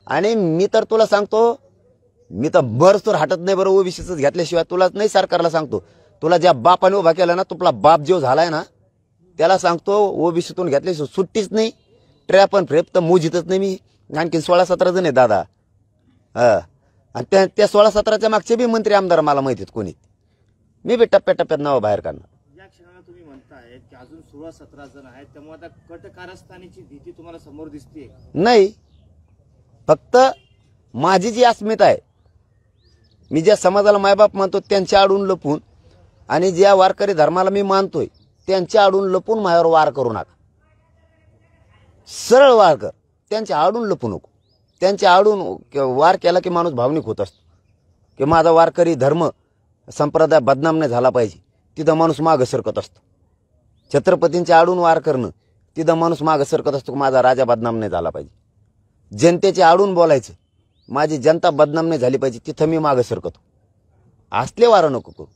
आणि मी तर तुला सांगतो, मी तर बरसोर हटत नाही बरं ओबीसीच घेतल्याशिवाय. तुलाच नाही, सरकारला सांगतो. तुला ज्या बापाने उभा केला ना, तुला बाप जो झालाय ना, त्याला सांगतो ओबीसीतून घेतल्याशिवाय सुट्टीच नाही. ट्रॅप आणि फ्रेप तर मोजितच नाही मी. आणखी 16-17 जण आहे दादा. आणि त्या 16-17च्या मागचे बी मंत्री आमदार मला माहिती आहेत कोणी. मी बी टप्प्याटप्प्यात नाव बाहेर काढणार. या क्षणाला तुम्ही म्हणताय की अजून 16-17 जण आहेत, त्यामुळे आता कट कारस्थानाची भीती तुम्हाला समोर दिसते? नाही, फक्त माझी जी अस्मिता आहे, मी ज्या समाजाला मायबाप मानतो त्यांच्या आडून लपून, आणि ज्या वारकरी धर्माला मी मानतोय त्यांच्या आडून लपून माझ्यावर वार करू नका. सरळ वार कर, त्यांच्या आडून लपू नको. त्यांच्या आडून वार केला की माणूस भावनिक होत असतो, की माझा वारकरी धर्म संप्रदाय बदनाम नाही झाला पाहिजे. तिथं माणूस मागं सरकत असतो. छत्रपतींच्या आडून वार करणं, तिथं माणूस मागं सरकत असतो, माझा राजा बदनाम नाही झाला पाहिजे. जनतेच्या आडून बोलायचं, माझी जनता बदनाम नाही झाली पाहिजे, तिथं मी मागं सरकतो. असले वारं नको करू.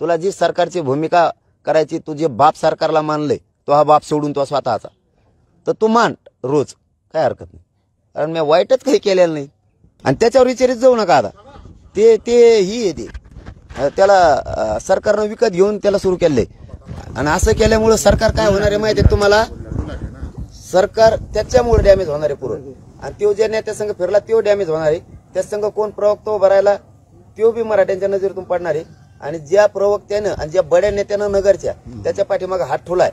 तुला जी सरकारची भूमिका करायची, तुझे बाप सरकारला मानलंय, तो हा बाप सोडून तो स्वतःचा, तर तू मान रोज, काय हरकत नाही. कारण मी वाईटच काही केलेलं नाही. आणि त्याच्यावर विचारित जाऊ नका आता. ते ही आहे, ते त्याला सरकारनं विकत घेऊन त्याला सुरू केलंय. आणि असं केल्यामुळं सरकार काय होणार आहे माहिती आहे तुम्हाला? सरकार त्याच्यामुळे डॅमेज होणार आहे पुरं. आणि तो ज्या नेत्या संघ फिरला तो डॅमेज होणार आहे. त्या संघ कोण प्रवक्ता उभा राहिला तो बी मराठ्यांच्या नजरेतून पडणार आहे. आणि ज्या प्रवक्त्यानं आणि ज्या बड्या नेत्यानं नगरच्या त्याच्या पाठीमागे हात ठेवलाय,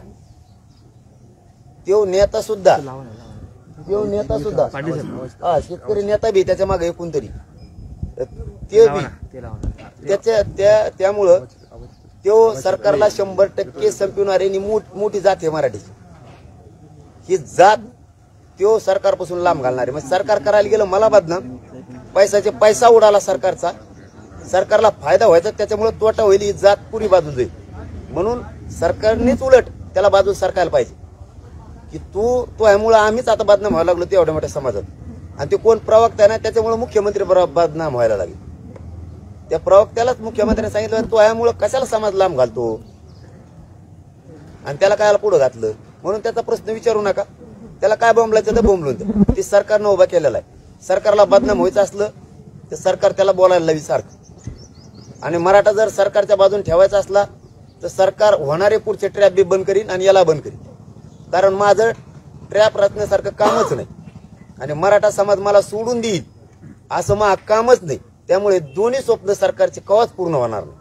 तो नेता सुद्धा शेतकरी नेता बी त्याच्या मागे एकूण तरी ते बी त्यामुळं तो सरकारला 100% संपवणारी मोठी जात आहे मराठीची. ही जात तो सरकारपासून लांब घालणार आहे. मग सरकार करायला गेलं मला बदनाम, पैसा उडाला सरकारचा, सरकारला फायदा व्हायचा, त्याच्यामुळे तोटा होईल, ही जात पुरी बाजू जाईल. म्हणून सरकारनेच उलट त्याला बाजू सरकायला पाहिजे, की तो यामुळे आम्हीच आता बदनाम व्हायला लागलो ते एवढ्या मोठ्या समाजात. आणि ते कोण प्रवक्ता आहे ना, त्याच्यामुळे मुख्यमंत्री बदनाम व्हायला लागले. त्या प्रवक्त्यालाच मुख्यमंत्र्यांनी सांगितलं तो यामुळे कशाला समाज लांब घालतो आणि त्याला कायला पुढे घातलं. म्हणून त्याचा प्रश्न विचारू नका. त्याला काय बोंबलायचं तर बोंबलून द्या. ते सरकारनं उभा केलेला आहे. सरकारला बदनाम व्हायचं असलं तर सरकार त्याला बोलायला लावी सारखं. आणि मराठा जर सरकारच्या बाजून ठेवायचा असला तर सरकार होणारे पुढचे ट्रॅप बी बंद करीन आणि याला बंद करीन. कारण माझं ट्रॅप रचण्यासारखं कामच नाही आणि मराठा समाज मला सोडून देईल असं मग कामच नाही. त्यामुळे दोन्ही स्वप्न सरकारचे कवाच पूर्ण होणार नाही.